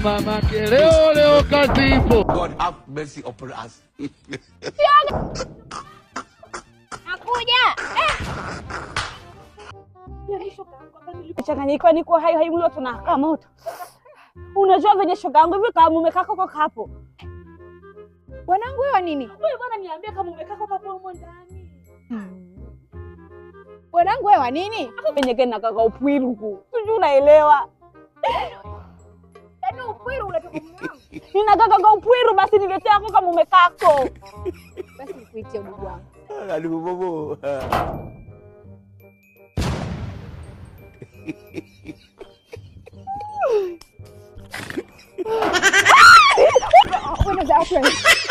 Mama leo kazi ipo. God have mercy upon us. Nakuja. Changanyika niko hai mlo tunakaa moto. Unajua venye shoga yangu hivi kama mume kako kwa hapo. Bwanangu wewe nini? Wewe bwana niambie kama mume kako kwa hapo ndani. Bwanangu wewe nini? Venye gani kaka upwiru ku. Sijui unaelewa. Yaani upwiru unatoka mwanangu. Nina kaka upwiru basi niletea yako kama mume kako. Basi nikuitie ndugu wangu. Aduh bobo. What is that?